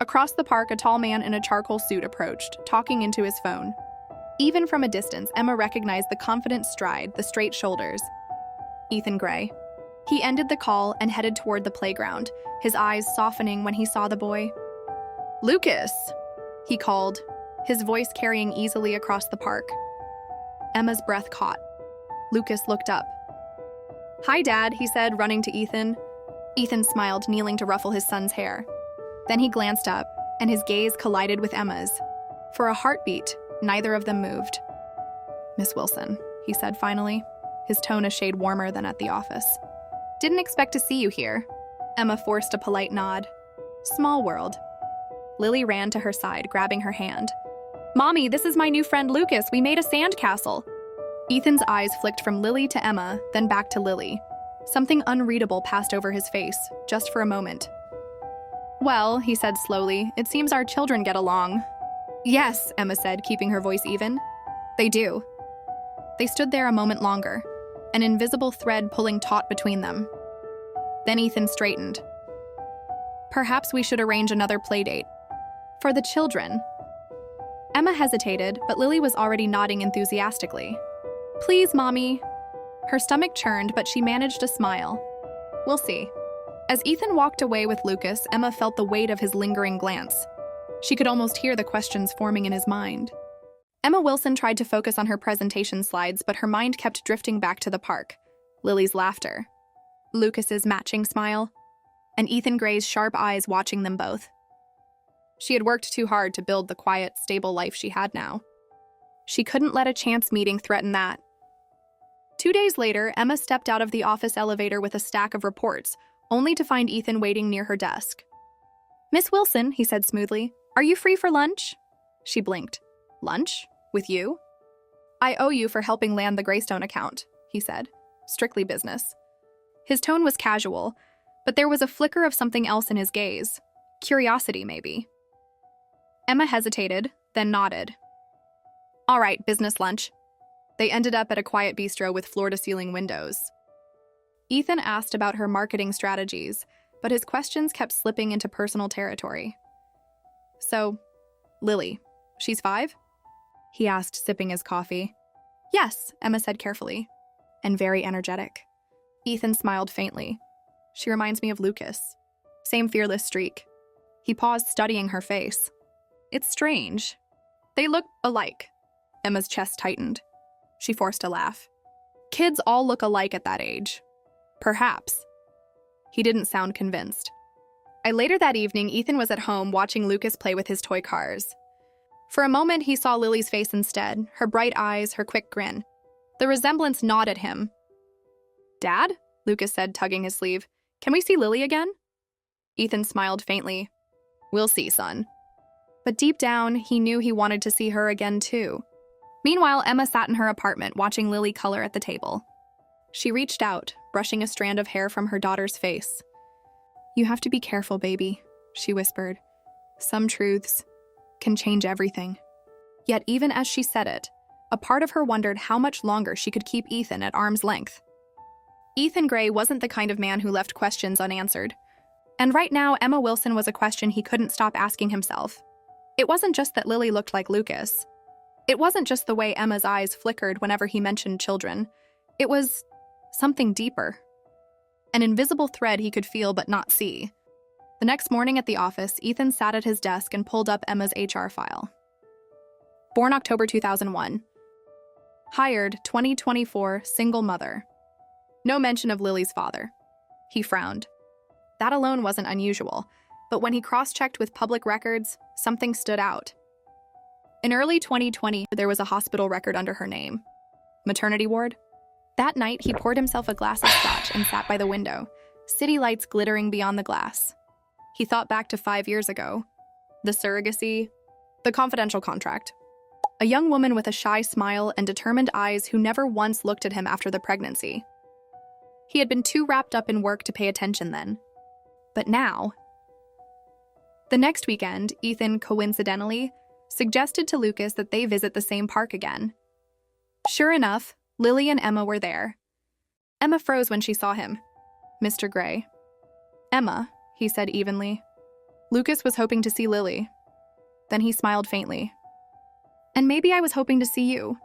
Across the park, a tall man in a charcoal suit approached, talking into his phone. Even from a distance, Emma recognized the confident stride, the straight shoulders. Ethan Gray. He ended the call and headed toward the playground, his eyes softening when he saw the boy. "Lucas!" he called, his voice carrying easily across the park. Emma's breath caught. Lucas looked up. "Hi, Dad," he said, running to Ethan. Ethan smiled, kneeling to ruffle his son's hair. Then he glanced up, and his gaze collided with Emma's. For a heartbeat, neither of them moved. "Miss Wilson," he said finally, his tone a shade warmer than at the office. "Didn't expect to see you here." Emma forced a polite nod. "Small world." Lily ran to her side, grabbing her hand. "Mommy, this is my new friend Lucas. We made a sandcastle." Ethan's eyes flicked from Lily to Emma, then back to Lily. Something unreadable passed over his face, just for a moment. "Well," he said slowly, "it seems our children get along." "Yes," Emma said, keeping her voice even. "They do." They stood there a moment longer, an invisible thread pulling taut between them. Then Ethan straightened. "Perhaps we should arrange another playdate. For the children." Emma hesitated, but Lily was already nodding enthusiastically. "Please, Mommy." Her stomach churned, but she managed a smile. "We'll see." As Ethan walked away with Lucas, Emma felt the weight of his lingering glance. She could almost hear the questions forming in his mind. Emma Wilson tried to focus on her presentation slides, but her mind kept drifting back to the park. Lily's laughter, Lucas's matching smile, and Ethan Gray's sharp eyes watching them both. She had worked too hard to build the quiet, stable life she had now. She couldn't let a chance meeting threaten that. 2 days later, Emma stepped out of the office elevator with a stack of reports, only to find Ethan waiting near her desk. "Miss Wilson," he said smoothly, "are you free for lunch?" She blinked. "Lunch? With you?" "I owe you for helping land the Greystone account," he said. "Strictly business." His tone was casual, but there was a flicker of something else in his gaze. Curiosity, maybe. Emma hesitated, then nodded. "All right, business lunch." They ended up at a quiet bistro with floor-to-ceiling windows. Ethan asked about her marketing strategies, but his questions kept slipping into personal territory. "So, Lily, she's 5? He asked, sipping his coffee. "Yes," Emma said carefully, "and very energetic." Ethan smiled faintly. "She reminds me of Lucas. Same fearless streak." He paused, studying her face. "It's strange. They look alike." Emma's chest tightened. She forced a laugh. "Kids all look alike at that age." "Perhaps." He didn't sound convinced. Later that evening, Ethan was at home watching Lucas play with his toy cars. For a moment, he saw Lily's face instead, her bright eyes, her quick grin. The resemblance gnawed at him. "Dad?" Lucas said, tugging his sleeve. "Can we see Lily again?" Ethan smiled faintly. "We'll see, son." But deep down, he knew he wanted to see her again, too. Meanwhile, Emma sat in her apartment, watching Lily color at the table. She reached out, brushing a strand of hair from her daughter's face. "You have to be careful, baby," she whispered. "Some truths can change everything." Yet even as she said it, a part of her wondered how much longer she could keep Ethan at arm's length. Ethan Gray wasn't the kind of man who left questions unanswered. And right now, Emma Wilson was a question he couldn't stop asking himself. It wasn't just that Lily looked like Lucas. It wasn't just the way Emma's eyes flickered whenever he mentioned children. It was something deeper. An invisible thread he could feel but not see. The next morning at the office, Ethan sat at his desk and pulled up Emma's HR file. Born October 2001. Hired 2024, single mother. No mention of Lily's father. He frowned. That alone wasn't unusual, but when he cross-checked with public records, something stood out. In early 2020, there was a hospital record under her name. Maternity ward? That night, he poured himself a glass of scotch and sat by the window, city lights glittering beyond the glass. He thought back to 5 years ago. The surrogacy, the confidential contract. A young woman with a shy smile and determined eyes who never once looked at him after the pregnancy. He had been too wrapped up in work to pay attention then. But now... The next weekend, Ethan, coincidentally, suggested to Lucas that they visit the same park again. Sure enough, Lily and Emma were there. Emma froze when she saw him. "Mr. Gray." "Emma," he said evenly. Lucas was hoping to see Lily. Then he smiled faintly. And maybe I was hoping to see you.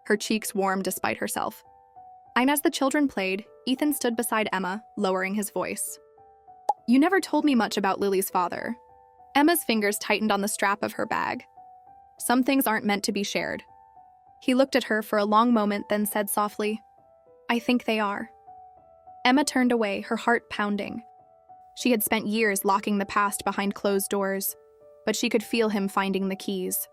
Her cheeks warmed despite herself. And as the children played, Ethan stood beside Emma, lowering his voice. You never told me much about Lily's father. Emma's fingers tightened on the strap of her bag. Some things aren't meant to be shared. He looked at her for a long moment, then said softly, I think they are. Emma turned away, her heart pounding. She had spent years locking the past behind closed doors, but she could feel him finding the keys.